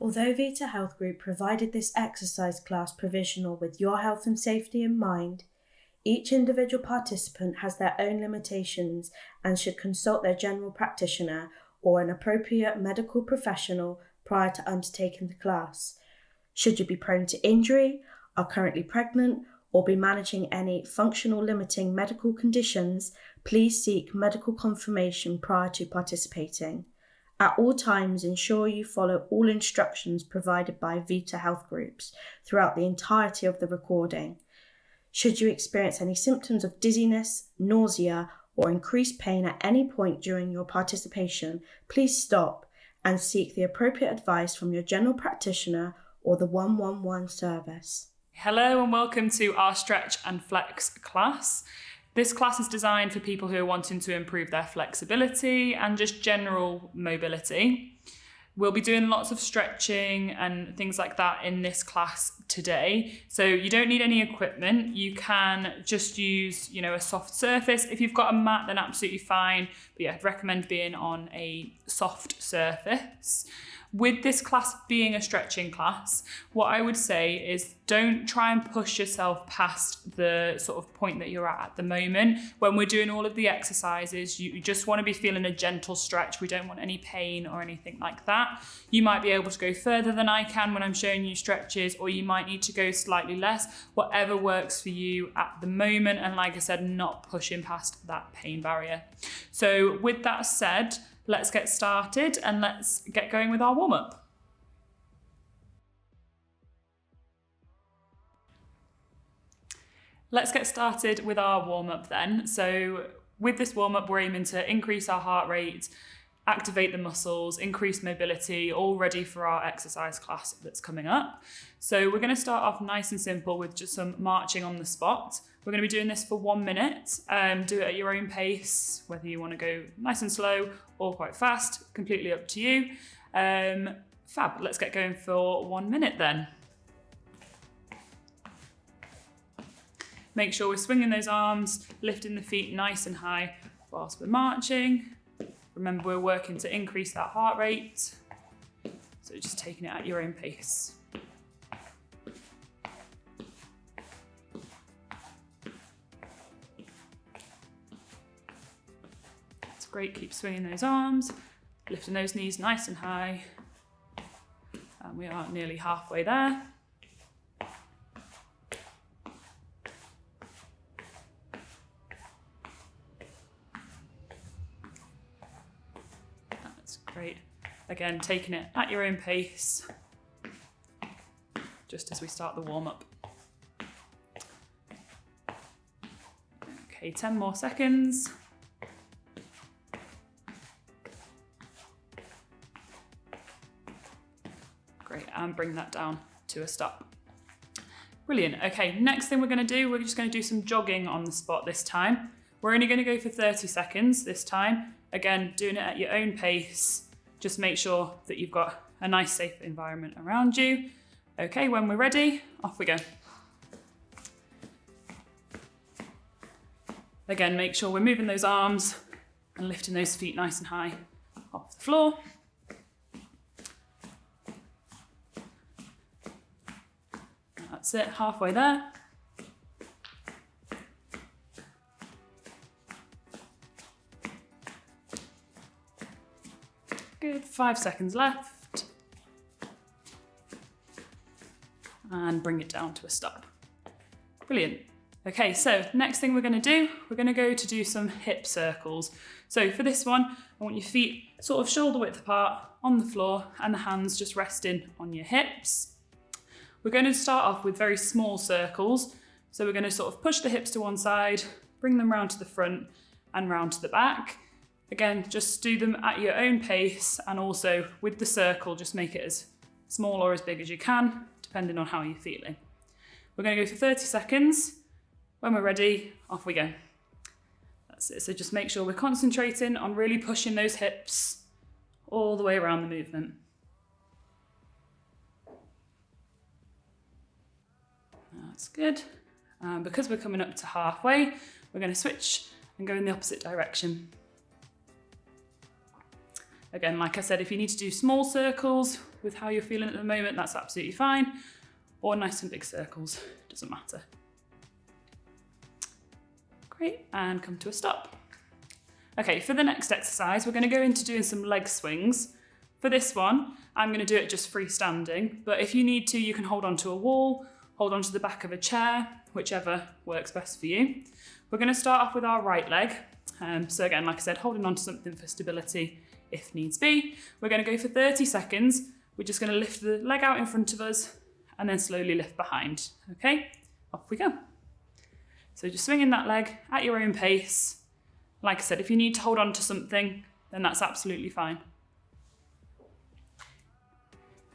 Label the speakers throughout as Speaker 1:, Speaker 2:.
Speaker 1: Although Vita Health Group provided this exercise class provisional with your health and safety in mind, each individual participant has their own limitations and should consult their general practitioner or an appropriate medical professional prior to undertaking the class. Should you be prone to injury, are currently pregnant, or be managing any functional limiting medical conditions, please seek medical confirmation prior to participating. At all times, ensure you follow all instructions provided by Vita Health Groups throughout the entirety of the recording. Should you experience any symptoms of dizziness, nausea, or increased pain at any point during your participation, please stop and seek the appropriate advice from your general practitioner or the 111 service.
Speaker 2: Hello and welcome to our Stretch and Flex class. This class is designed for people who are wanting to improve their flexibility and just general mobility. We'll be doing lots of stretching and things like that in this class today. So you don't need any equipment. You can just use, a soft surface. If you've got a mat, then absolutely fine. But yeah, I'd recommend being on a soft surface. With this class being a stretching class, what I would say is don't try and push yourself past the sort of point that you're at the moment. When we're doing all of the exercises, you just want to be feeling a gentle stretch. We don't want any pain or anything like that. You might be able to go further than I can when I'm showing you stretches, or you might need to go slightly less, whatever works for you at the moment. And like I said, not pushing past that pain barrier. So with that said, let's get started and let's get going with our warm-up. Let's get started with our warm-up then. So with this warm-up, we're aiming to increase our heart rate, activate the muscles, increase mobility, all ready for our exercise class that's coming up. So we're going to start off nice and simple with just some marching on the spot. We're going to be doing this for 1 minute. Do it at your own pace, whether you want to go nice and slow or quite fast, completely up to you. Fab, let's get going for 1 minute then. Make sure we're swinging those arms, lifting the feet nice and high whilst we're marching. Remember, we're working to increase that heart rate. So just taking it at your own pace. Great, keep swinging those arms, lifting those knees nice and high. And we are nearly halfway there. That's great. Again, taking it at your own pace, just as we start the warm-up. Okay, 10 more seconds. Great, and bring that down to a stop. Brilliant. Okay, next thing we're going to do, we're just going to do some jogging on the spot this time. We're only going to go for 30 seconds this time. Again, doing it at your own pace. Just make sure that you've got a nice, safe environment around you. Okay, when we're ready, off we go. Again, make sure we're moving those arms and lifting those feet nice and high off the floor. That's it, halfway there. Good, 5 seconds left. And bring it down to a stop. Brilliant. Okay, so next thing we're going to do, we're going to go to do some hip circles. So for this one, I want your feet sort of shoulder width apart on the floor and the hands just resting on your hips. We're going to start off with very small circles. So we're going to sort of push the hips to one side, bring them round to the front and round to the back. Again, just do them at your own pace, and also with the circle, just make it as small or as big as you can, depending on how you're feeling. We're going to go for 30 seconds. When we're ready, off we go. That's it. So just make sure we're concentrating on really pushing those hips all the way around the movement. That's good. Because we're coming up to halfway, we're going to switch and go in the opposite direction. Again, like I said, if you need to do small circles with how you're feeling at the moment, that's absolutely fine. Or nice and big circles, doesn't matter. Great, and come to a stop. Okay, for the next exercise, we're going to go into doing some leg swings. For this one, I'm going to do it just freestanding, but if you need to, you can hold onto a wall, hold onto the back of a chair, whichever works best for you. We're going to start off with our right leg. So again, like I said, holding onto something for stability if needs be. We're going to go for 30 seconds. We're just going to lift the leg out in front of us and then slowly lift behind. Okay, off we go. So just swinging that leg at your own pace. Like I said, if you need to hold on to something, then that's absolutely fine.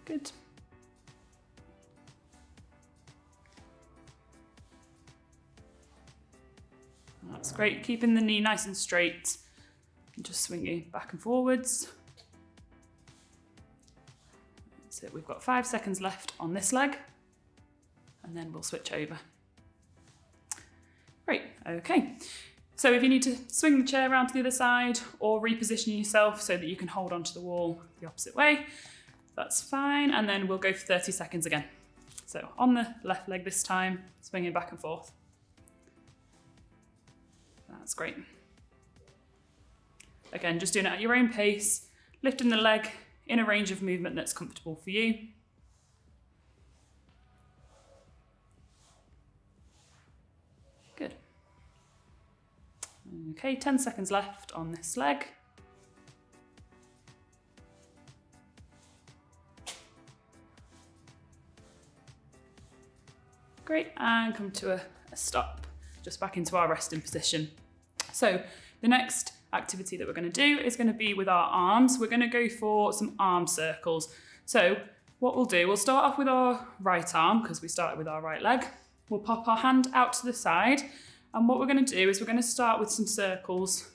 Speaker 2: Good. That's great. Keeping the knee nice and straight. And just swinging back and forwards. That's it. We've got 5 seconds left on this leg. And then we'll switch over. Great. Okay. So if you need to swing the chair around to the other side or reposition yourself so that you can hold onto the wall the opposite way, that's fine. And then we'll go for 30 seconds again. So on the left leg this time, swinging back and forth. That's great. Again, just doing it at your own pace, lifting the leg in a range of movement that's comfortable for you. Good. Okay, 10 seconds left on this leg. Great, and come to a stop, just back into our resting position. So the next activity that we're going to do is going to be with our arms. We're going to go for some arm circles. So what we'll do, we'll start off with our right arm because we started with our right leg. We'll pop our hand out to the side. And what we're going to do is we're going to start with some circles,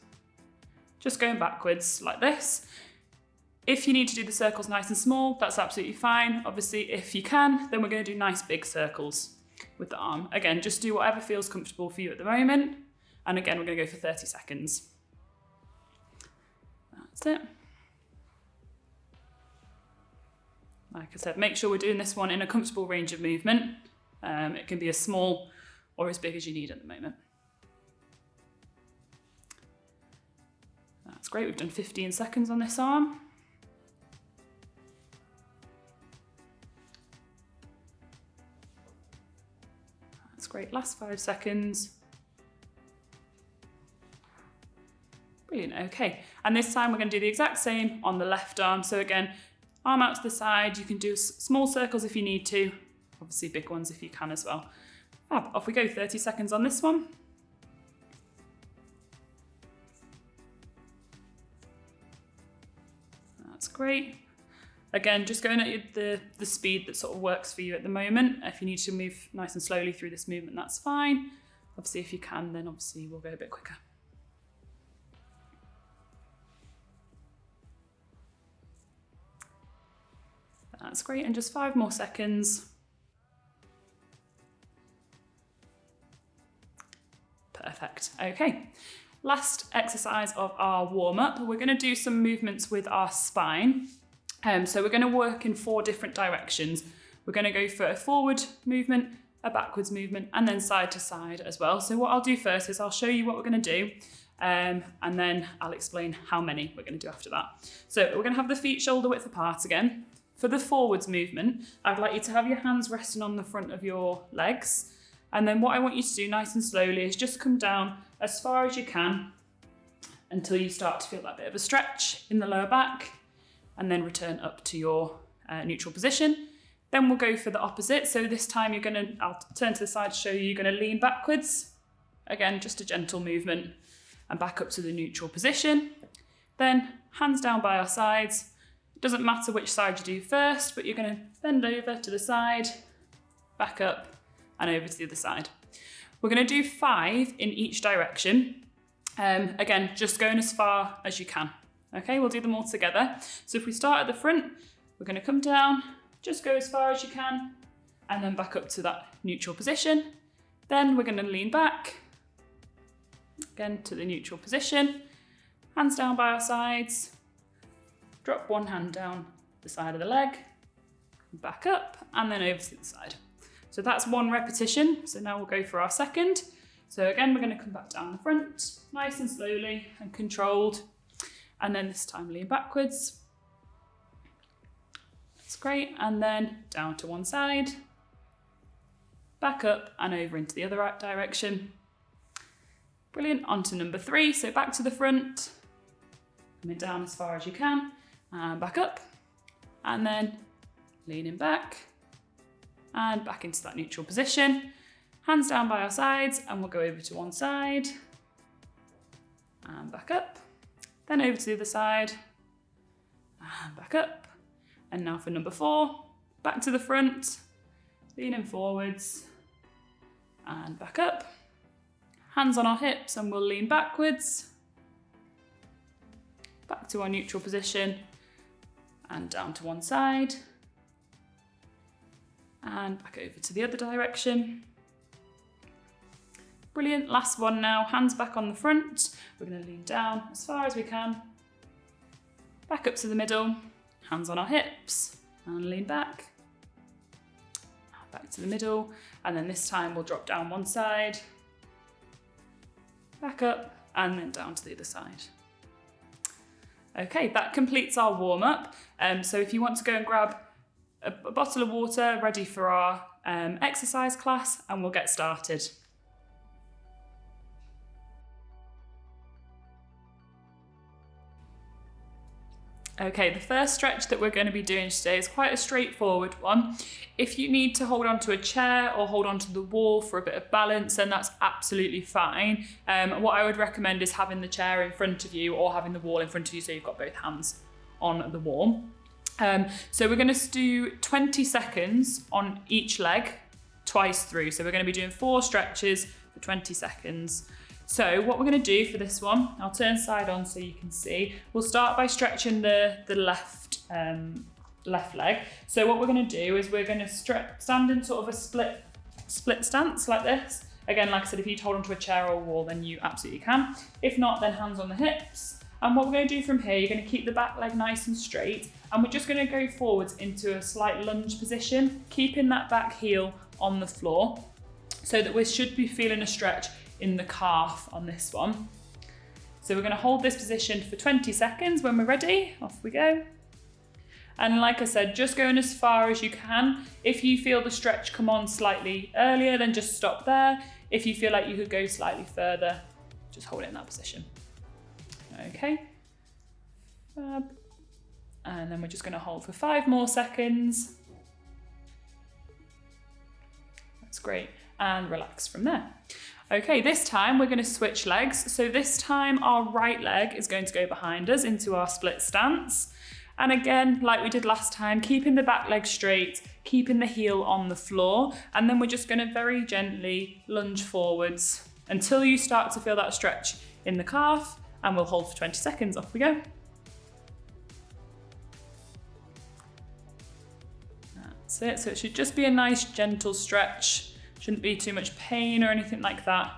Speaker 2: just going backwards like this. If you need to do the circles nice and small, that's absolutely fine. Obviously, if you can, then we're going to do nice big circles with the arm. Again, just do whatever feels comfortable for you at the moment. And again, we're going to go for 30 seconds. That's it. Like I said, make sure we're doing this one in a comfortable range of movement. It can be as small or as big as you need at the moment. That's great. We've done 15 seconds on this arm. That's great. Last 5 seconds. Brilliant. Okay. And this time we're going to do the exact same on the left arm. So again, arm out to the side. You can do small circles if you need to. Obviously big ones if you can as well. Fab. Off we go. 30 seconds on this one. That's great. Again, just going at the speed that sort of works for you at the moment. If you need to move nice and slowly through this movement, that's fine. Obviously, if you can, then obviously we'll go a bit quicker. That's great. And just 5 more seconds. Perfect. Okay. Last exercise of our warm-up. We're going to do some movements with our spine. So we're going to work in 4 different directions. We're going to go for a forward movement, a backwards movement, and then side to side as well. So what I'll do first is I'll show you what we're going to do, and then I'll explain how many we're going to do after that. So we're going to have the feet shoulder width apart again. For the forwards movement, I'd like you to have your hands resting on the front of your legs. And then what I want you to do nice and slowly is just come down as far as you can until you start to feel that bit of a stretch in the lower back, and then return up to your neutral position. Then we'll go for the opposite. So this time I'll turn to the side to show you, you're going to lean backwards. Again, just a gentle movement, and back up to the neutral position. Then hands down by our sides. It doesn't matter which side you do first, but you're going to bend over to the side, back up, and over to the other side. We're going to do 5 in each direction. Again, just going as far as you can. Okay, we'll do them all together. So if we start at the front, we're going to come down, just go as far as you can, and then back up to that neutral position. Then we're going to lean back, again to the neutral position, hands down by our sides, drop one hand down the side of the leg, back up, and then over to the side. So that's one repetition. So now we'll go for our second. So again, we're going to come back down the front, nice and slowly and controlled. And then this time lean backwards. That's great. And then down to one side, back up and over into the other direction. Brilliant. On to number 3. So back to the front, coming down as far as you can, and back up, and then leaning back and back into that neutral position. Hands down by our sides, and we'll go over to one side and back up, then over to the other side and back up. And now for number 4, back to the front, leaning forwards and back up. Hands on our hips, and we'll lean backwards, back to our neutral position and down to one side and back over to the other direction. Brilliant. Last one now, hands back on the front. We're going to lean down as far as we can, back up to the middle, hands on our hips and lean back to the middle. And then this time we'll drop down one side, back up, and then down to the other side. Okay, that completes our warm-up. So if you want to go and grab a bottle of water ready for our exercise class, and we'll get started. Okay, the first stretch that we're going to be doing today is quite a straightforward one. If you need to hold onto a chair or hold onto the wall for a bit of balance, then that's absolutely fine. What I would recommend is having the chair in front of you or having the wall in front of you so you've got both hands on the wall. So we're going to do 20 seconds on each leg twice through. So we're going to be doing 4 stretches for 20 seconds. So what we're going to do for this one, I'll turn side on so you can see. We'll start by stretching the left leg. So what we're going to do is we're going to stand in sort of a split stance like this. Again, like I said, if you hold onto a chair or a wall, then you absolutely can. If not, then hands on the hips. And what we're going to do from here, you're going to keep the back leg nice and straight. And we're just going to go forwards into a slight lunge position, keeping that back heel on the floor so that we should be feeling a stretch in the calf on this one. So we're going to hold this position for 20 seconds. When we're ready, off we go. And like I said, just going as far as you can. If you feel the stretch come on slightly earlier, then just stop there. If you feel like you could go slightly further, just hold it in that position. Okay. Fab. And then we're just going to hold for 5 more seconds. That's great. And relax from there. Okay, this time we're going to switch legs. So this time our right leg is going to go behind us into our split stance. And again, like we did last time, keeping the back leg straight, keeping the heel on the floor. And then we're just going to very gently lunge forwards until you start to feel that stretch in the calf. And we'll hold for 20 seconds. Off we go. That's it. So it should just be a nice gentle stretch. Shouldn't be too much pain or anything like that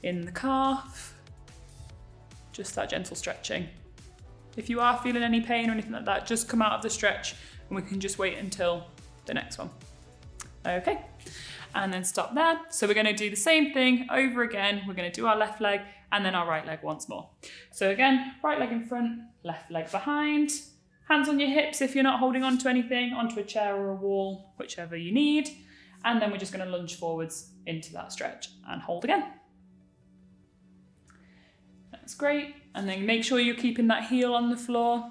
Speaker 2: in the calf. Just that gentle stretching. If you are feeling any pain or anything like that, just come out of the stretch and we can just wait until the next one. Okay, and then stop there. So we're going to do the same thing over again. We're going to do our left leg and then our right leg once more. So again, right leg in front, left leg behind. Hands on your hips if you're not holding onto anything, onto a chair or a wall, whichever you need. And then we're just going to lunge forwards into that stretch and hold again. That's great. And then make sure you're keeping that heel on the floor,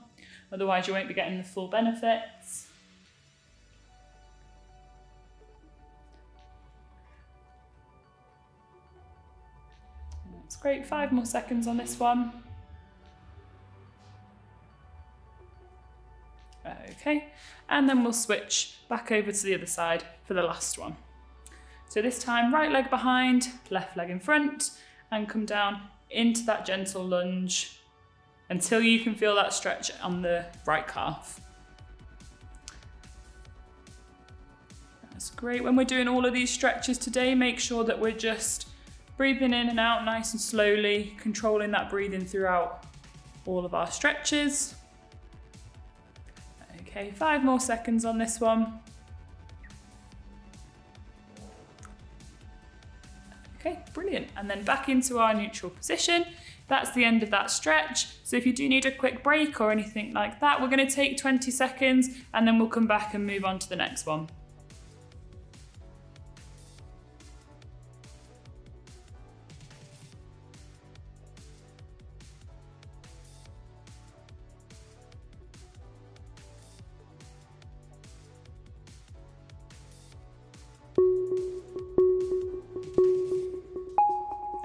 Speaker 2: otherwise you won't be getting the full benefits. That's great. 5 more seconds on this one. Okay, and then we'll switch back over to the other side for the last one. So this time, right leg behind, left leg in front, and come down into that gentle lunge until you can feel that stretch on the right calf. That's great. When we're doing all of these stretches today, make sure that we're just breathing in and out nice and slowly, controlling that breathing throughout all of our stretches. Okay, 5 more seconds on this one. Okay, brilliant. And then back into our neutral position. That's the end of that stretch. So if you do need a quick break or anything like that, we're going to take 20 seconds and then we'll come back and move on to the next one.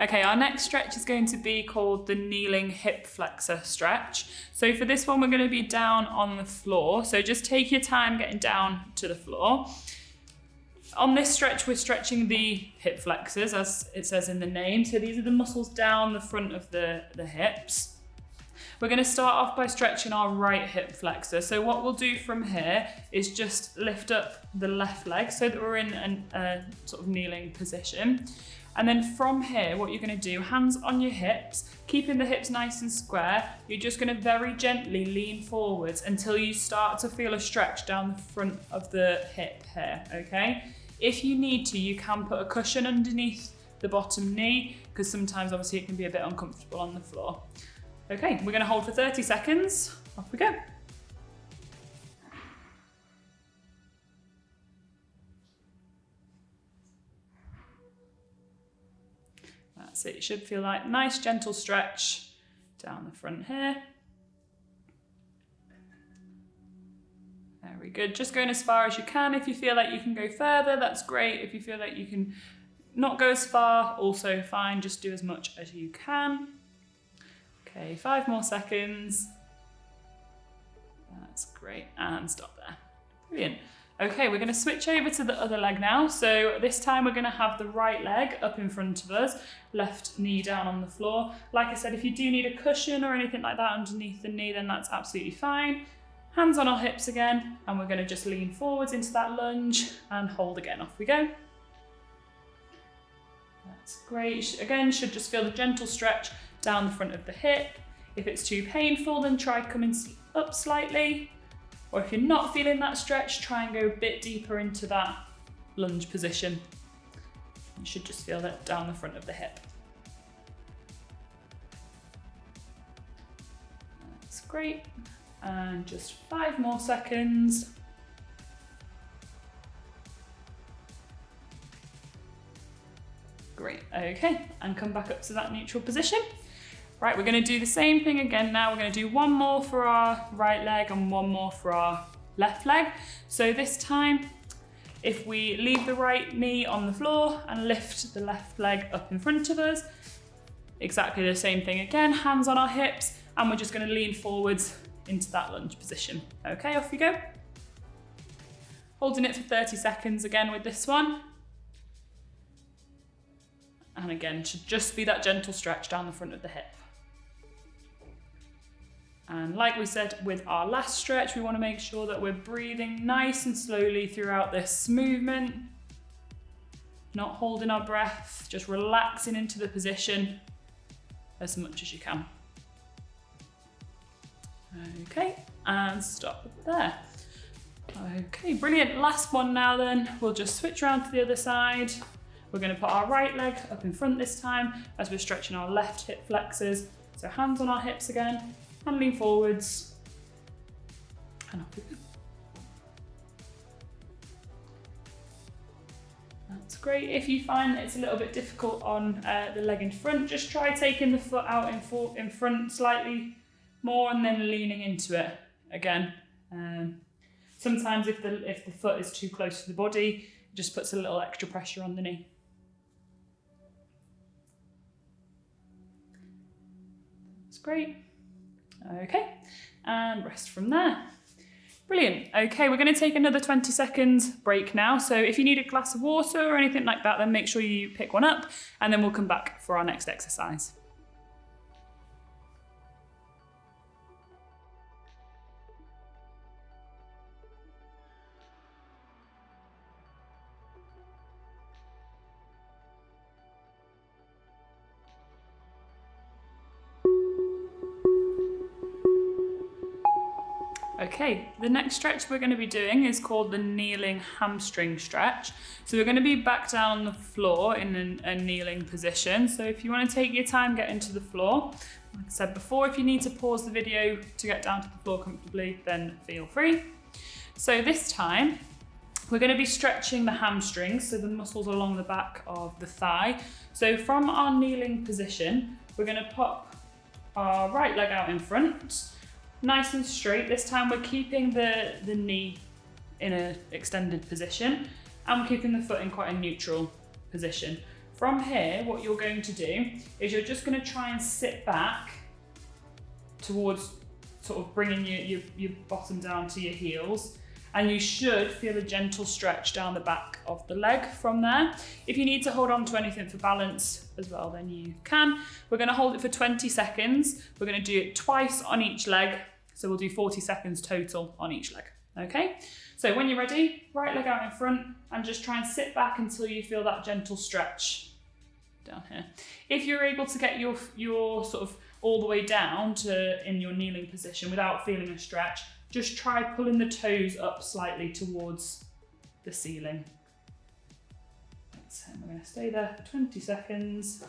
Speaker 2: Okay, our next stretch is going to be called the kneeling hip flexor stretch. So for this one, we're going to be down on the floor. So just take your time getting down to the floor. On this stretch, we're stretching the hip flexors, as it says in the name. So these are the muscles down the front of the hips. We're going to start off by stretching our right hip flexor. So what we'll do from here is just lift up the left leg so that we're in a sort of kneeling position. And then from here, what you're going to do, hands on your hips, keeping the hips nice and square, you're just going to very gently lean forwards until you start to feel a stretch down the front of the hip here, okay? If you need to, you can put a cushion underneath the bottom knee, because sometimes obviously it can be a bit uncomfortable on the floor. Okay, we're going to hold for 30 seconds. Off we go. That's it. You should feel like nice gentle stretch down the front here. Very good. Just going as far as you can. If you feel like you can go further, that's great. If you feel like you can not go as far, also fine. Just do as much as you can. Okay, 5 more seconds. That's great. And stop there. Brilliant. Okay, we're going to switch over to the other leg now. So this time we're going to have the right leg up in front of us, left knee down on the floor. Like I said, if you do need a cushion or anything like that underneath the knee, then that's absolutely fine. Hands on our hips again, and we're going to just lean forwards into that lunge and hold again. Off we go. That's great. Again, should just feel the gentle stretch down the front of the hip. If it's too painful, then try coming up slightly. Or if you're not feeling that stretch, try and go a bit deeper into that lunge position. You should just feel that down the front of the hip. That's great. And just 5 more seconds. Great, okay, and come back up to that neutral position. Right, we're going to do the same thing again now. We're going to do one more for our right leg and one more for our left leg. So this time, if we leave the right knee on the floor and lift the left leg up in front of us, exactly the same thing again, hands on our hips, and we're just going to lean forwards into that lunge position. Okay, off we go. Holding it for 30 seconds again with this one. And again, should just be that gentle stretch down the front of the hip. And like we said with our last stretch, we want to make sure that we're breathing nice and slowly throughout this movement. Not holding our breath, just relaxing into the position as much as you can. Okay, and stop there. Okay, brilliant. Last one now then. We'll just switch around to the other side. We're going to put our right leg up in front this time as we're stretching our left hip flexors. So hands on our hips again. And lean forwards, and off we go. That's great. If you find that it's a little bit difficult on the leg in front, just try taking the foot out in front slightly more and then leaning into it again. Sometimes if the foot is too close to the body, it just puts a little extra pressure on the knee. That's great. Okay, and rest from there. Brilliant. Okay, we're going to take another 20 seconds break now. So if you need a glass of water or anything like that, then make sure you pick one up, and then we'll come back for our next exercise. Okay, the next stretch we're going to be doing is called the kneeling hamstring stretch. So we're going to be back down on the floor in a kneeling position. So if you want to take your time getting to the floor, like I said before, if you need to pause the video to get down to the floor comfortably, then feel free. So this time, we're going to be stretching the hamstrings, so the muscles along the back of the thigh. So from our kneeling position, we're going to pop our right leg out in front, nice and straight. This time we're keeping the knee in an extended position and we're keeping the foot in quite a neutral position. From here, what you're going to do is you're just going to try and sit back towards sort of bringing your bottom down to your heels, and you should feel a gentle stretch down the back of the leg from there. If you need to hold on to anything for balance as well, then you can. We're going to hold it for 20 seconds. We're going to do it twice on each leg. So we'll do 40 seconds total on each leg. Okay? So when you're ready, right leg out in front and just try and sit back until you feel that gentle stretch down here. If you're able to get your sort of all the way down to in your kneeling position without feeling a stretch, just try pulling the toes up slightly towards the ceiling. So we're going to stay there for 20 seconds.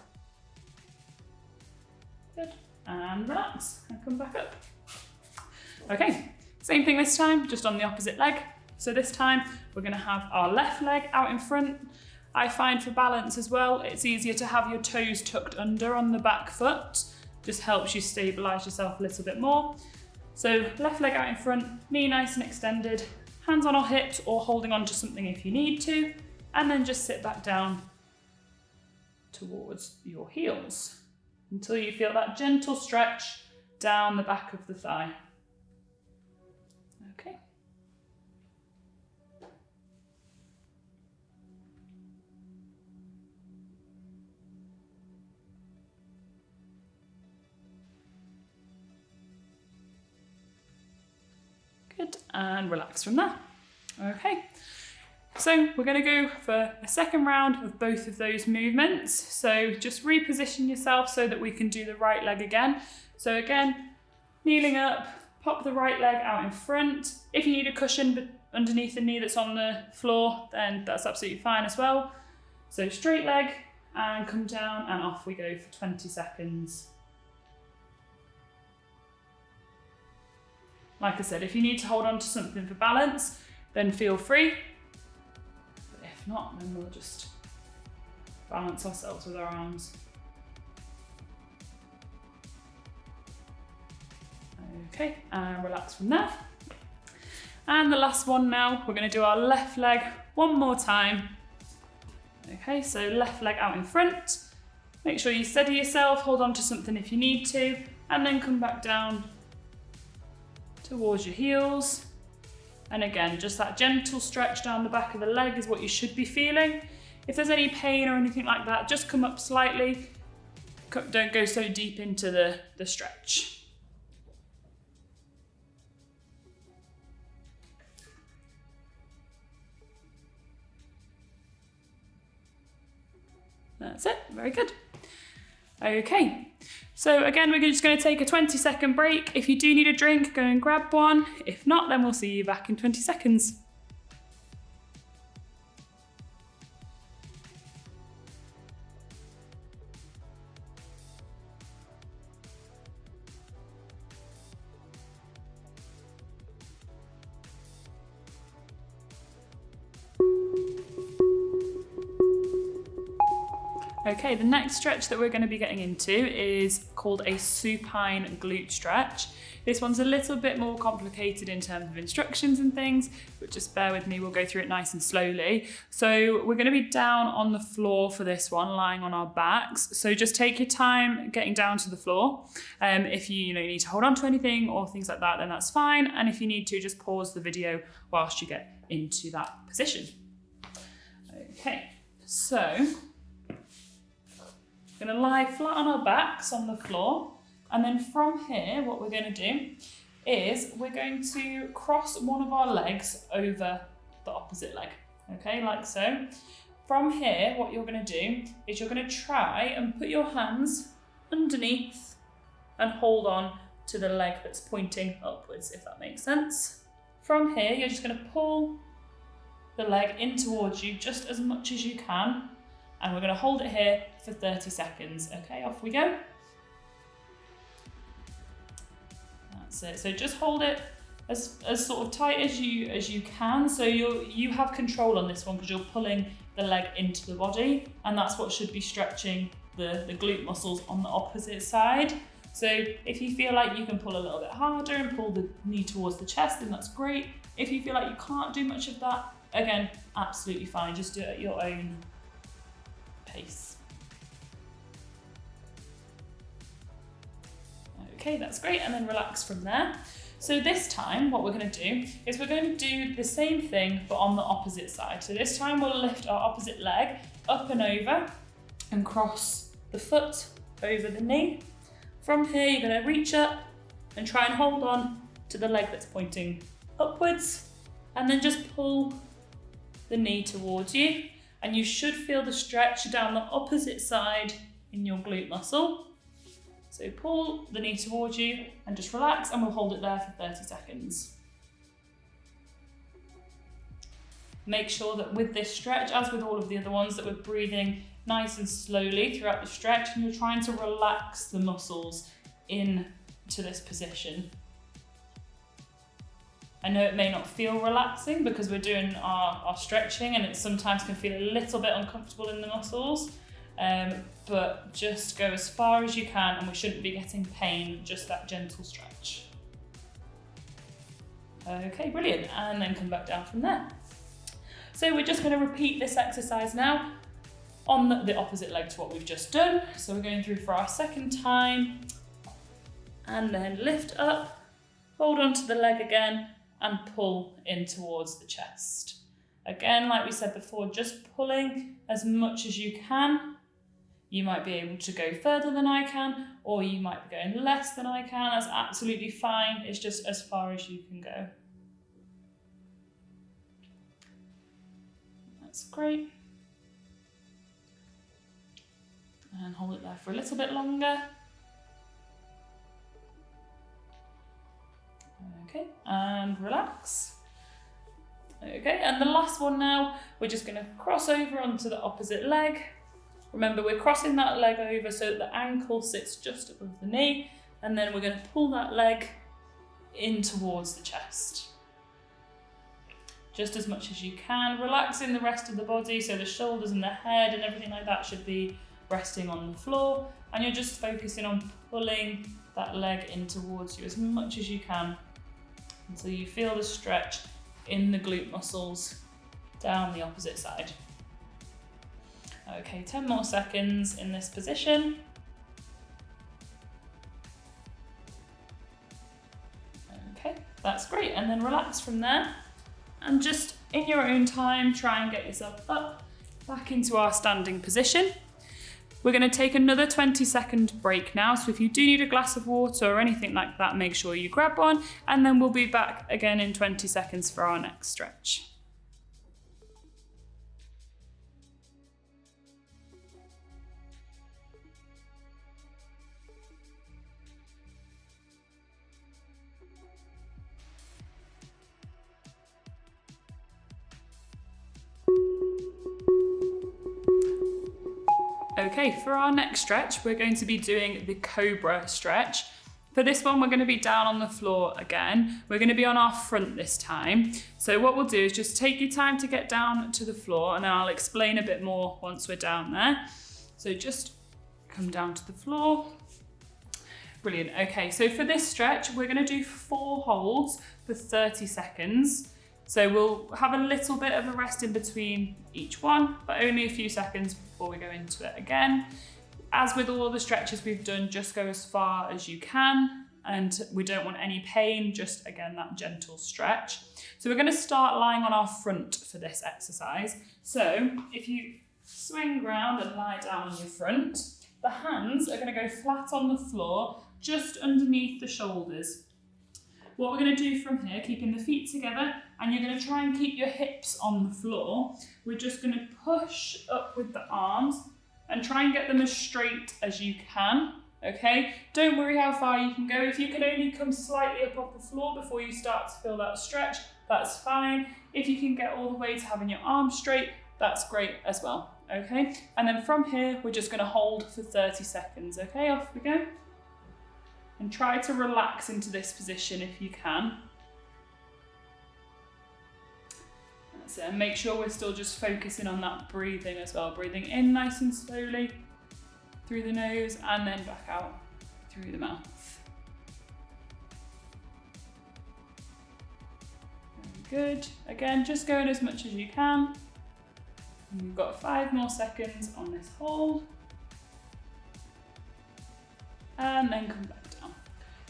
Speaker 2: Good. And relax and come back up. Okay, same thing this time, just on the opposite leg. So this time we're going to have our left leg out in front. I find for balance as well, it's easier to have your toes tucked under on the back foot. Just helps you stabilise yourself a little bit more. So left leg out in front, knee nice and extended, hands on our hips or holding on to something if you need to, and then just sit back down towards your heels until you feel that gentle stretch down the back of the thigh. Okay. Good, and relax from there. Okay, so we're going to go for a second round of both of those movements. So just reposition yourself so that we can do the right leg again. So again, kneeling up, pop the right leg out in front. If you need a cushion underneath the knee that's on the floor, then that's absolutely fine as well. So straight leg and come down and off we go for 20 seconds. Like I said, if you need to hold on to something for balance, then feel free. But if not, then we'll just balance ourselves with our arms. Okay, and relax from there. And the last one now, we're going to do our left leg one more time. Okay, so left leg out in front. Make sure you steady yourself, hold on to something if you need to, and then come back down towards your heels. And again, just that gentle stretch down the back of the leg is what you should be feeling. If there's any pain or anything like that, just come up slightly. Don't go so deep into the stretch. That's it, very good. Okay, so again, we're just going to take a 20-second break. If you do need a drink, go and grab one. If not, then we'll see you back in 20 seconds. Okay, the next stretch that we're going to be getting into is called a supine glute stretch. This one's a little bit more complicated in terms of instructions and things, but just bear with me, we'll go through it nice and slowly. So we're going to be down on the floor for this one, lying on our backs. So just take your time getting down to the floor. If you need to hold on to anything or things like that, then that's fine. And if you need to, just pause the video whilst you get into that position. Okay, so we're going to lie flat on our backs on the floor, and then from here what we're going to do is we're going to cross one of our legs over the opposite leg, okay, like so. From here what you're going to do is you're going to try and put your hands underneath and hold on to the leg that's pointing upwards, if that makes sense. From here, you're just going to pull the leg in towards you just as much as you can, and we're going to hold it here for 30 seconds. Okay, off we go. That's it. So just hold it as sort of tight as you can. So you have control on this one because you're pulling the leg into the body, and that's what should be stretching the glute muscles on the opposite side. So if you feel like you can pull a little bit harder and pull the knee towards the chest, then that's great. If you feel like you can't do much of that, again, absolutely fine. Just do it at your own pace. Okay, that's great. And then relax from there. So this time, what we're going to do is we're going to do the same thing, but on the opposite side. So this time we'll lift our opposite leg up and over and cross the foot over the knee. From here, you're going to reach up and try and hold on to the leg that's pointing upwards, and then just pull the knee towards you. And you should feel the stretch down the opposite side in your glute muscle. So pull the knee towards you and just relax, and we'll hold it there for 30 seconds. Make sure that with this stretch, as with all of the other ones, that we're breathing nice and slowly throughout the stretch, and you're trying to relax the muscles into this position. I know it may not feel relaxing because we're doing our stretching, and it sometimes can feel a little bit uncomfortable in the muscles, but just go as far as you can, and we shouldn't be getting pain, just that gentle stretch. Okay, brilliant, and then come back down from there. So we're just going to repeat this exercise now on the opposite leg to what we've just done. So we're going through for our second time, and then lift up, hold on to the leg again, and pull in towards the chest. Again, like we said before, just pulling as much as you can. You might be able to go further than I can, or you might be going less than I can. That's absolutely fine. It's just as far as you can go. That's great. And hold it there for a little bit longer. Okay, and relax. Okay, and the last one now, we're just going to cross over onto the opposite leg. Remember, we're crossing that leg over so that the ankle sits just above the knee, and then we're going to pull that leg in towards the chest. Just as much as you can, relaxing the rest of the body, so the shoulders and the head and everything like that should be resting on the floor, and you're just focusing on pulling that leg in towards you as much as you can until you feel the stretch in the glute muscles down the opposite side. Okay, 10 more seconds in this position. Okay, that's great, and then relax from there, and just in your own time try and get yourself up back into our standing position. We're going to take another 20-second break now, so if you do need a glass of water or anything like that, make sure you grab one, and then we'll be back again in 20 seconds for our next stretch. Okay, for our next stretch, we're going to be doing the Cobra stretch. For this one, we're going to be down on the floor again. We're going to be on our front this time. So what we'll do is just take your time to get down to the floor, and then I'll explain a bit more once we're down there. So just come down to the floor. Brilliant. Okay, so for this stretch, we're going to do 4 holds for 30 seconds. So we'll have a little bit of a rest in between each one, but only a few seconds before we go into it again. As with all the stretches we've done, just go as far as you can, and we don't want any pain, just again, that gentle stretch. So we're going to start lying on our front for this exercise. So if you swing round and lie down on your front, the hands are going to go flat on the floor, just underneath the shoulders. What we're going to do from here, keeping the feet together, and you're going to try and keep your hips on the floor. We're just going to push up with the arms and try and get them as straight as you can. Okay, don't worry how far you can go. If you can only come slightly up off the floor before you start to feel that stretch, that's fine. If you can get all the way to having your arms straight, that's great as well. Okay, and then from here, we're just going to hold for 30 seconds. Okay, off we go. And try to relax into this position if you can. That's it, and make sure we're still just focusing on that breathing as well. Breathing in nice and slowly through the nose and then back out through the mouth. Very good. Again, just go in as much as you can. And we've got 5 more seconds on this hold. And then come back down.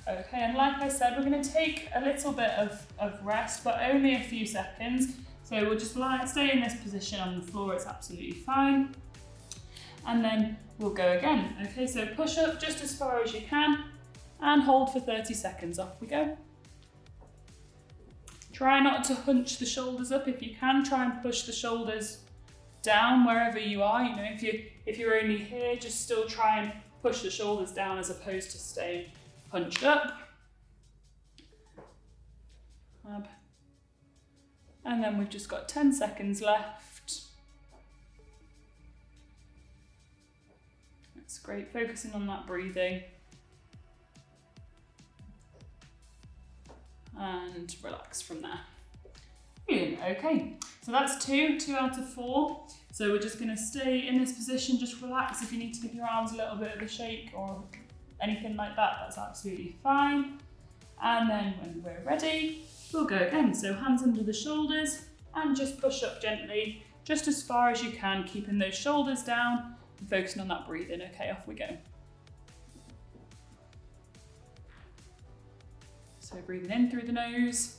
Speaker 2: Okay, and like I said, we're going to take a little bit of rest, but only a few seconds. So we'll just stay in this position on the floor, it's absolutely fine. And then we'll go again. Okay, so push up just as far as you can and hold for 30 seconds. Off we go. Try not to hunch the shoulders up if you can. Try and push the shoulders down wherever you are. You know, if you're only here, just still try and push the shoulders down as opposed to staying hunched up. And then we've just got 10 seconds left. That's great, focusing on that breathing. And relax from there. Brilliant, okay. So that's 2 out of 4. So we're just gonna stay in this position, just relax. If you need to give your arms a little bit of a shake or anything like that, that's absolutely fine. And then when we're ready, we'll go again. So hands under the shoulders and just push up gently, just as far as you can, keeping those shoulders down and focusing on that breathing. Okay, off we go. So breathing in through the nose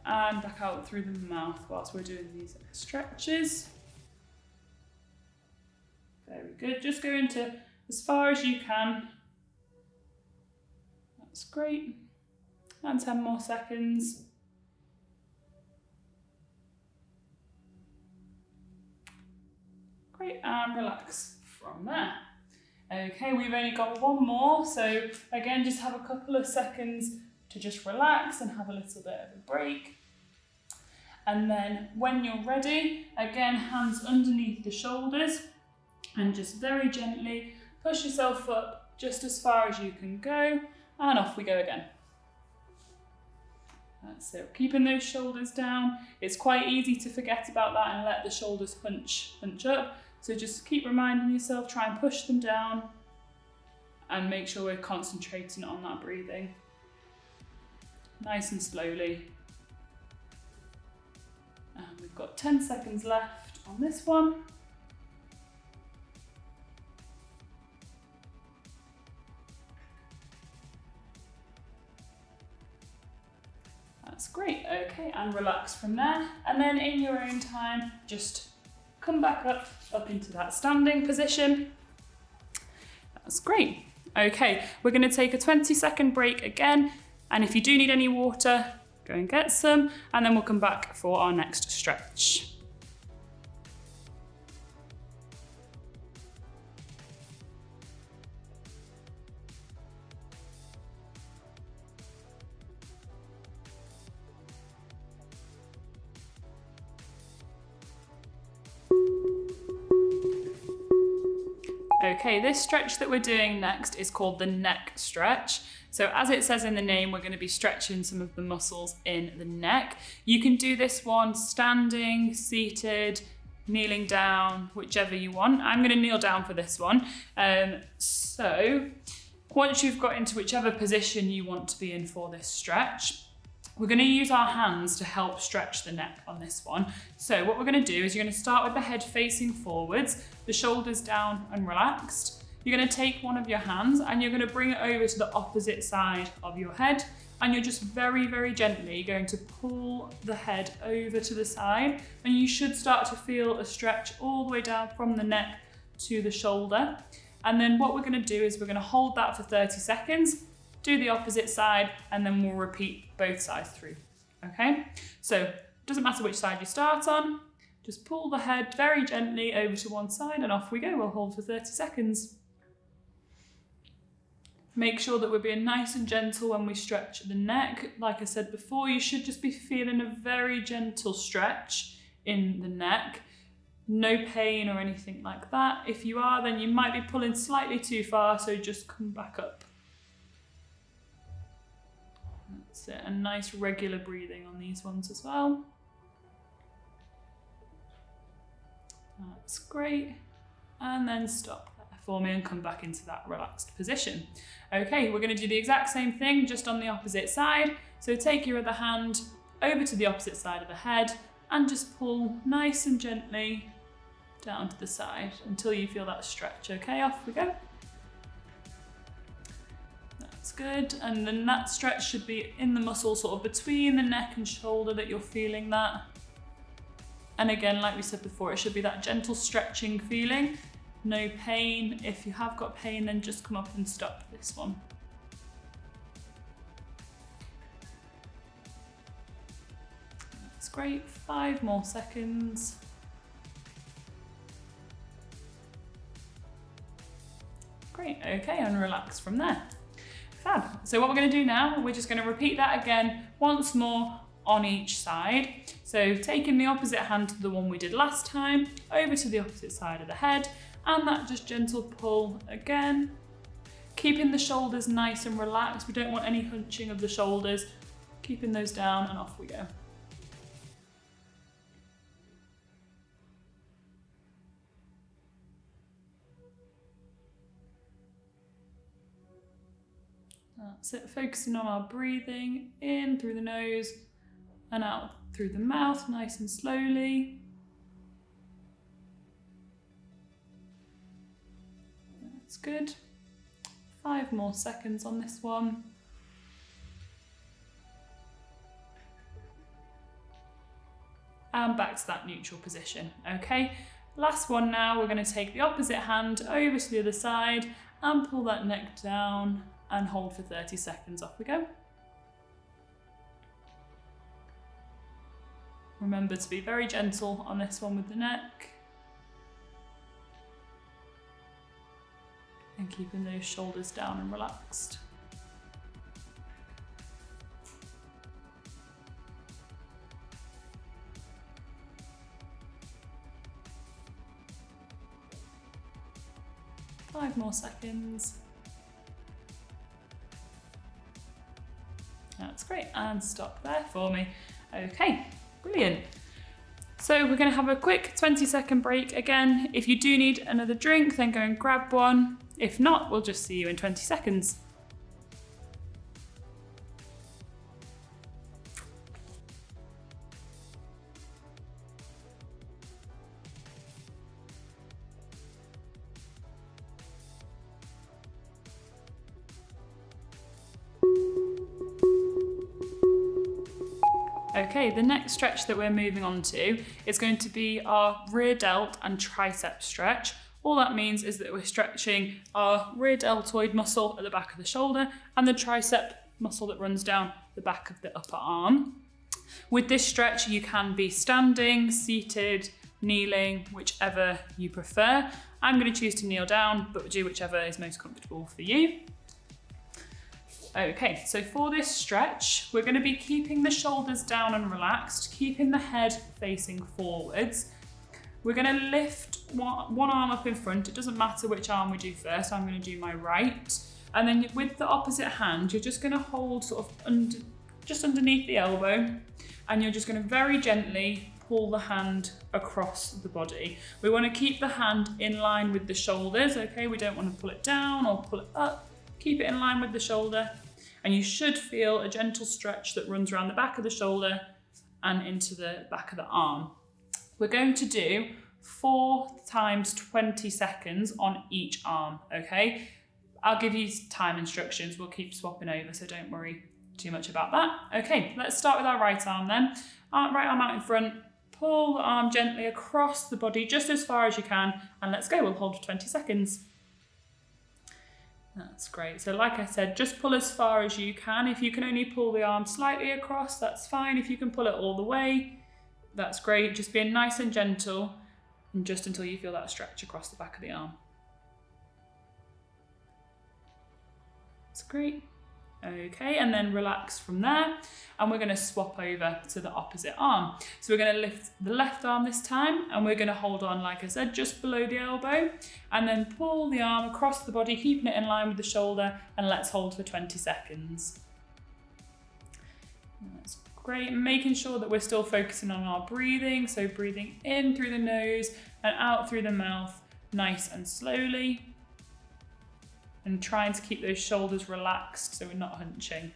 Speaker 2: and back out through the mouth whilst we're doing these stretches. Very good, just go into as far as you can. That's great. And 10 more seconds. Great, and relax from there. Okay, we've only got 1 more, so again, just have a couple of seconds to just relax and have a little bit of a break. And then when you're ready, again, hands underneath the shoulders and just very gently push yourself up just as far as you can go, and off we go again. That's it, keeping those shoulders down. It's quite easy to forget about that and let the shoulders hunch up. So just keep reminding yourself, try and push them down and make sure we're concentrating on that breathing. Nice and slowly. And we've got 10 seconds left on this one. That's great, okay, and relax from there. And then in your own time, just come back up into that standing position. That's great. Okay, we're gonna take a 20-second break again. And if you do need any water, go and get some, and then we'll come back for our next stretch. Okay, this stretch that we're doing next is called the neck stretch. So as it says in the name, we're going to be stretching some of the muscles in the neck. You can do this one standing, seated, kneeling down, whichever you want. I'm going to kneel down for this one. So once you've got into whichever position you want to be in for this stretch, we're going to use our hands to help stretch the neck on this one. So what we're going to do is you're going to start with the head facing forwards, the shoulders down and relaxed. You're going to take one of your hands and you're going to bring it over to the opposite side of your head, and you're just very, very gently going to pull the head over to the side, and you should start to feel a stretch all the way down from the neck to the shoulder. And then what we're going to do is we're going to hold that for 30 seconds, do the opposite side, and then we'll repeat both sides through. Okay, so it doesn't matter which side you start on, just pull the head very gently over to one side and off we go. We'll hold for 30 seconds. Make sure that we're being nice and gentle when we stretch the neck. Like I said before, you should just be feeling a very gentle stretch in the neck. No pain or anything like that. If you are, then you might be pulling slightly too far, so just come back up. That's it, and nice regular breathing on these ones as well. That's great. And then stop there for me and come back into that relaxed position. Okay, we're going to do the exact same thing, just on the opposite side. So take your other hand over to the opposite side of the head and just pull nice and gently down to the side until you feel that stretch. Okay, off we go. That's good. And then that stretch should be in the muscle sort of between the neck and shoulder that you're feeling that. And again, like we said before, it should be that gentle stretching feeling. No pain. If you have got pain, then just come up and stop this one. That's great. 5 more seconds. Great, okay, and relax from there. Fab. So what we're going to do now, we're just going to repeat that again once more on each side. So taking the opposite hand to the one we did last time, over to the opposite side of the head, and that just gentle pull again. Keeping the shoulders nice and relaxed. We don't want any hunching of the shoulders. Keeping those down, and off we go. That's it, focusing on our breathing, in through the nose and out through the mouth, nice and slowly. That's good. 5 more seconds on this one. And back to that neutral position, okay? Last one now, we're going to take the opposite hand over to the other side and pull that neck down and hold for 30 seconds. Off we go. Remember to be very gentle on this one with the neck. And keeping those shoulders down and relaxed. Five more seconds. That's great, and stop there for me. Okay, brilliant. So we're going to have a quick 20-second break again. If you do need another drink, then go and grab one. If not, we'll just see you in 20 seconds. Okay, the next stretch that we're moving on to is going to be our rear delt and tricep stretch. All that means is that we're stretching our rear deltoid muscle at the back of the shoulder and the tricep muscle that runs down the back of the upper arm. With this stretch, you can be standing, seated, kneeling, whichever you prefer. I'm going to choose to kneel down, but do whichever is most comfortable for you. Okay, so for this stretch, we're going to be keeping the shoulders down and relaxed, keeping the head facing forwards. We're going to lift one arm up in front. It doesn't matter which arm we do first. I'm going to do my right. And then with the opposite hand, you're just going to hold sort of just underneath the elbow, and you're just going to very gently pull the hand across the body. We want to keep the hand in line with the shoulders, okay? We don't want to pull it down or pull it up. Keep it in line with the shoulder. And you should feel a gentle stretch that runs around the back of the shoulder and into the back of the arm. We're going to do 4 times 20 seconds on each arm, okay? I'll give you time instructions. We'll keep swapping over, so don't worry too much about that. Okay, let's start with our right arm then. Right arm out in front, pull the arm gently across the body just as far as you can, and let's go. We'll hold for 20 seconds. That's great. So like I said, just pull as far as you can. If you can only pull the arm slightly across, that's fine. If you can pull it all the way, that's great. Just being nice and gentle, and just until you feel that stretch across the back of the arm. That's great. Okay, and then relax from there. And we're going to swap over to the opposite arm. So we're going to lift the left arm this time, and we're going to hold on, like I said, just below the elbow, and then pull the arm across the body, keeping it in line with the shoulder, and let's hold for 20 seconds. That's great. Making sure that we're still focusing on our breathing. So breathing in through the nose and out through the mouth, nice and slowly. And trying to keep those shoulders relaxed so we're not hunching.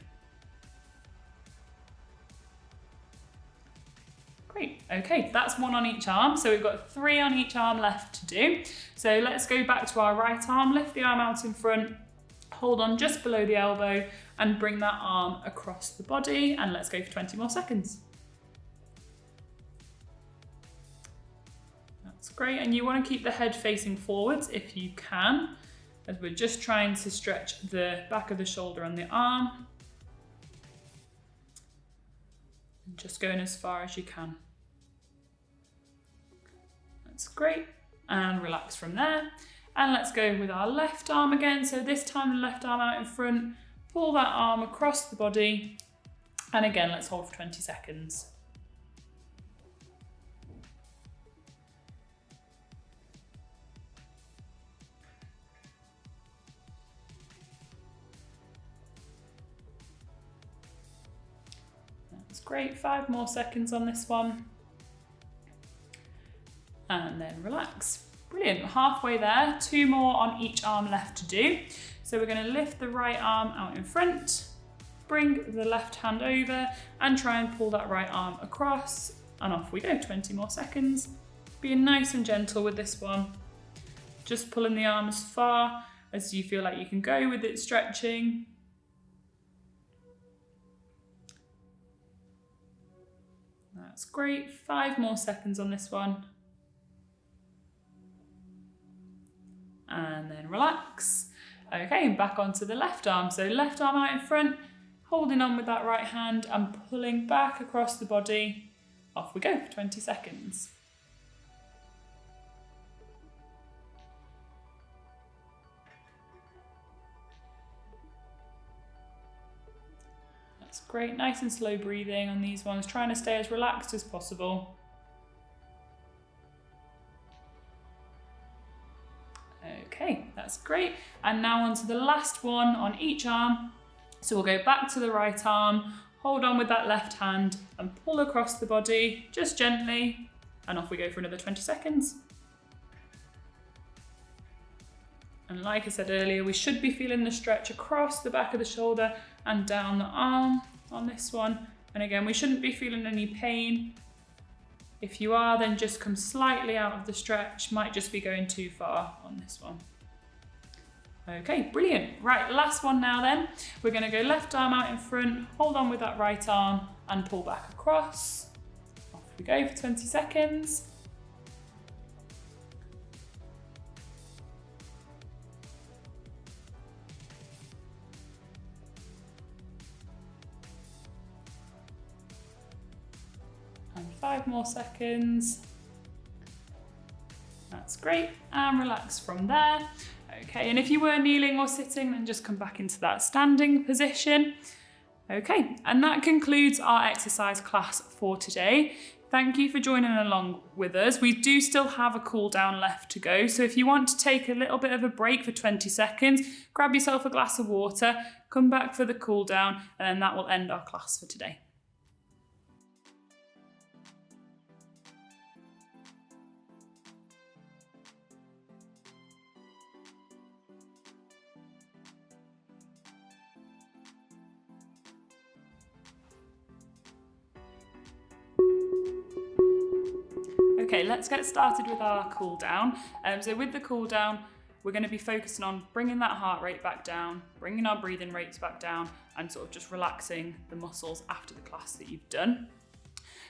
Speaker 2: Great, okay, that's one on each arm. So we've got 3 on each arm left to do. So let's go back to our right arm, lift the arm out in front, hold on just below the elbow and bring that arm across the body, and let's go for 20 more seconds. That's great, and you want to keep the head facing forwards if you can, as we're just trying to stretch the back of the shoulder and the arm. And just going as far as you can. That's great. And relax from there. And let's go with our left arm again. So this time the left arm out in front, pull that arm across the body. And again, let's hold for 20 seconds. That's great, 5 more seconds on this one. And then relax. Brilliant, halfway there, 2 more on each arm left to do. So we're going to lift the right arm out in front, bring the left hand over and try and pull that right arm across, and off we go, 20 more seconds. Being nice and gentle with this one. Just pulling the arm as far as you feel like you can go with it stretching. That's great, 5 more seconds on this one. And then relax. Okay, back onto the left arm. So left arm out in front, holding on with that right hand and pulling back across the body. Off we go for 20 seconds. That's great, nice and slow breathing on these ones, trying to stay as relaxed as possible. Okay, that's great. And now on to the last one on each arm. So we'll go back to the right arm, hold on with that left hand and pull across the body, just gently, and off we go for another 20 seconds. And like I said earlier, we should be feeling the stretch across the back of the shoulder and down the arm on this one. And again, we shouldn't be feeling any pain. If you are, then just come slightly out of the stretch, might just be going too far on this one. Okay, brilliant. Right, last one now then. We're going to go left arm out in front, hold on with that right arm and pull back across. Off we go for 20 seconds. And 5 more seconds. That's great, and relax from there. Okay, and if you were kneeling or sitting, then just come back into that standing position. Okay, and that concludes our exercise class for today. Thank you for joining along with us. We do still have a cool down left to go, so if you want to take a little bit of a break for 20 seconds, grab yourself a glass of water, come back for the cool down, and then that will end our class for today. Okay, let's get started with our cool down. So with the cool down, we're going to be focusing on bringing that heart rate back down, bringing our breathing rates back down, and sort of just relaxing the muscles after the class that you've done.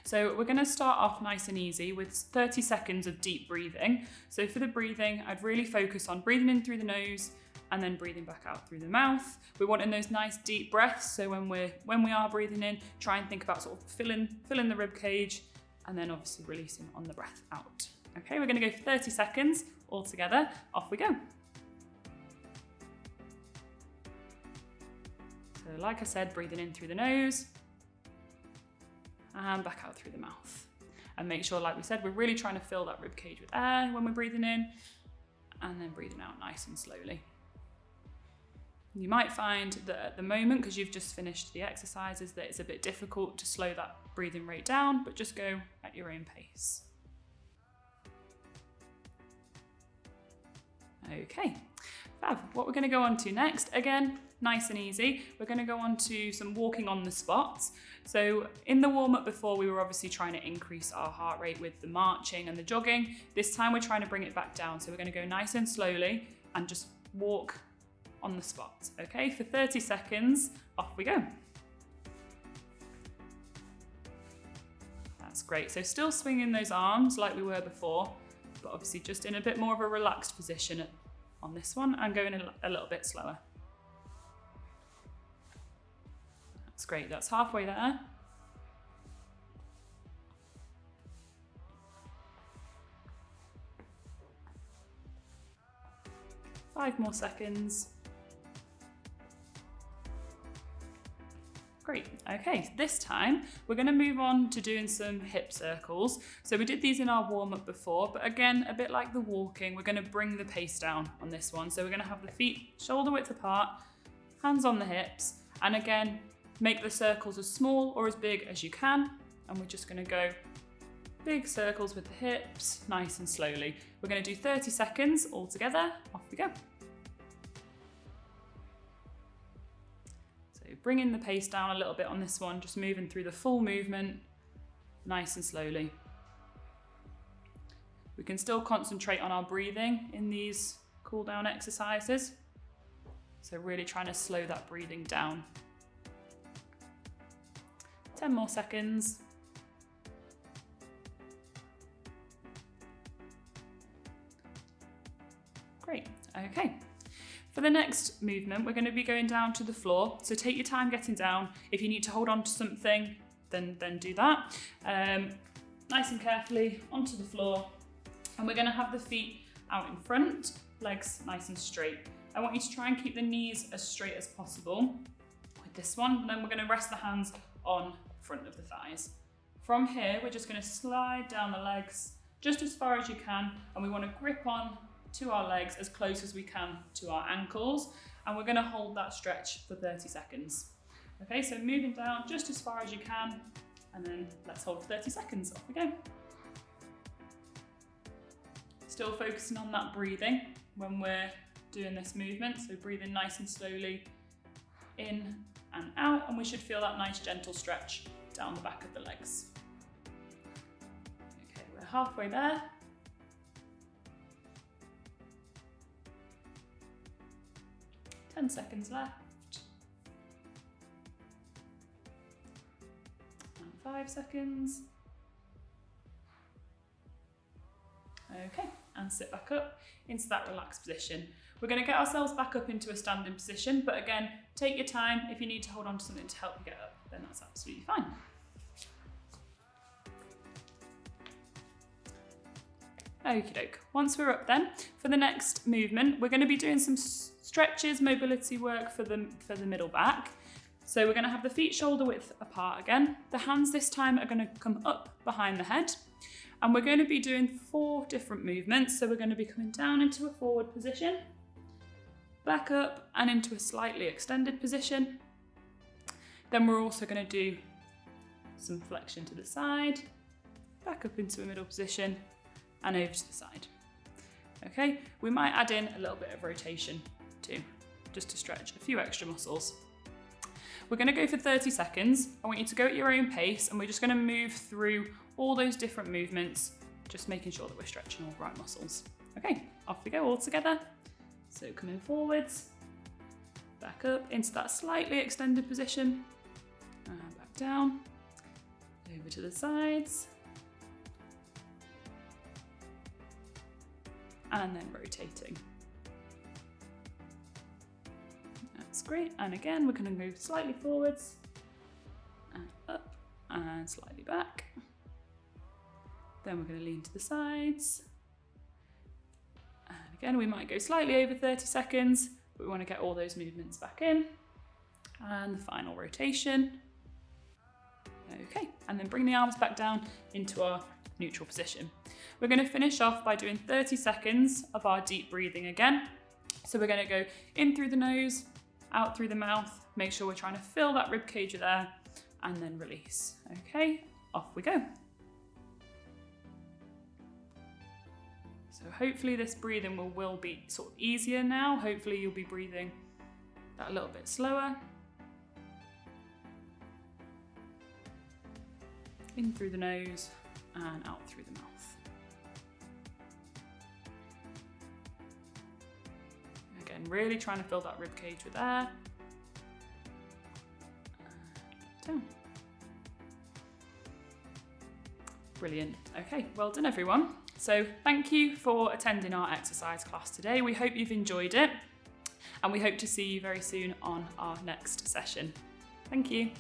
Speaker 2: So we're going to start off nice and easy with 30 seconds of deep breathing. So for the breathing, I'd really focus on breathing in through the nose and then breathing back out through the mouth. We're wanting those nice deep breaths. So when we are breathing in, try and think about sort of filling the rib cage, and then obviously releasing on the breath out. Okay, we're going to go for 30 seconds all together. Off we go. So like I said, breathing in through the nose and back out through the mouth. And make sure, like we said, we're really trying to fill that rib cage with air when we're breathing in, and then breathing out nice and slowly. You might find that at the moment, because you've just finished the exercises, that it's a bit difficult to slow that breathing rate down, but just go at your own pace. Okay, fab. What we're going to go on to next, again, nice and easy, we're going to go on to some walking on the spot. So in the warm-up before, we were obviously trying to increase our heart rate with the marching and the jogging. This time we're trying to bring it back down. So we're going to go nice and slowly and just walk on the spot. Okay, for 30 seconds, off we go. That's great. So still swinging those arms like we were before, but obviously just in a bit more of a relaxed position on this one and going a little bit slower. That's great, that's halfway there. Five more seconds. Great, okay, this time we're going to move on to doing some hip circles. So we did these in our warm-up before, but again, a bit like the walking, we're going to bring the pace down on this one. So we're going to have the feet shoulder width apart, hands on the hips, and again, make the circles as small or as big as you can. And we're just going to go big circles with the hips, nice and slowly. We're going to do 30 seconds all together. Off we go. So bringing the pace down a little bit on this one, just moving through the full movement, nice and slowly. We can still concentrate on our breathing in these cool down exercises. So really trying to slow that breathing down. 10 more seconds. Great, okay. For the next movement, we're going to be going down to the floor. So take your time getting down. If you need to hold on to something, then do that. Nice and carefully onto the floor. And we're going to have the feet out in front, legs nice and straight. I want you to try and keep the knees as straight as possible with this one. And then we're going to rest the hands on front of the thighs. From here, we're just going to slide down the legs just as far as you can, and we want to grip on to our legs as close as we can to our ankles, and we're going to hold that stretch for 30 seconds. Okay, so moving down just as far as you can, and then let's hold for 30 seconds. Off we go. Still focusing on that breathing when we're doing this movement, so breathing nice and slowly in and out, and we should feel that nice gentle stretch down the back of the legs. Okay, we're halfway there. Ten seconds left. And 5 seconds. Okay, and sit back up into that relaxed position. We're going to get ourselves back up into a standing position, but again, take your time. If you need to hold on to something to help you get up, then that's absolutely fine. Okie doke. Once we're up then, for the next movement, we're going to be doing some stretches, mobility work for the middle back. So we're going to have the feet shoulder width apart again. The hands this time are going to come up behind the head. And we're going to be doing 4 different movements. So we're going to be coming down into a forward position, back up and into a slightly extended position. Then we're also going to do some flexion to the side, back up into a middle position and over to the side. Okay, we might add in a little bit of rotation too, just to stretch a few extra muscles. We're going to go for 30 seconds. I want you to go at your own pace, and we're just going to move through all those different movements, just making sure that we're stretching all the right muscles. Okay, off we go all together. So coming forwards, back up into that slightly extended position, and back down, over to the sides, and then rotating. That's great, and again we're going to move slightly forwards, and up, and slightly back. Then we're going to lean to the sides. And again, we might go slightly over 30 seconds, but we want to get all those movements back in. And the final rotation. Okay, and then bring the arms back down into our neutral position. We're going to finish off by doing 30 seconds of our deep breathing again. So we're going to go in through the nose, out through the mouth, make sure we're trying to fill that rib cage there, and then release. Okay, off we go. So hopefully this breathing will be sort of easier now. Hopefully you'll be breathing that a little bit slower. In through the nose and out through the mouth. Again, really trying to fill that rib cage with air. Down. Brilliant. Okay, well done everyone. So thank you for attending our exercise class today. We hope you've enjoyed it, and we hope to see you very soon on our next session. Thank you.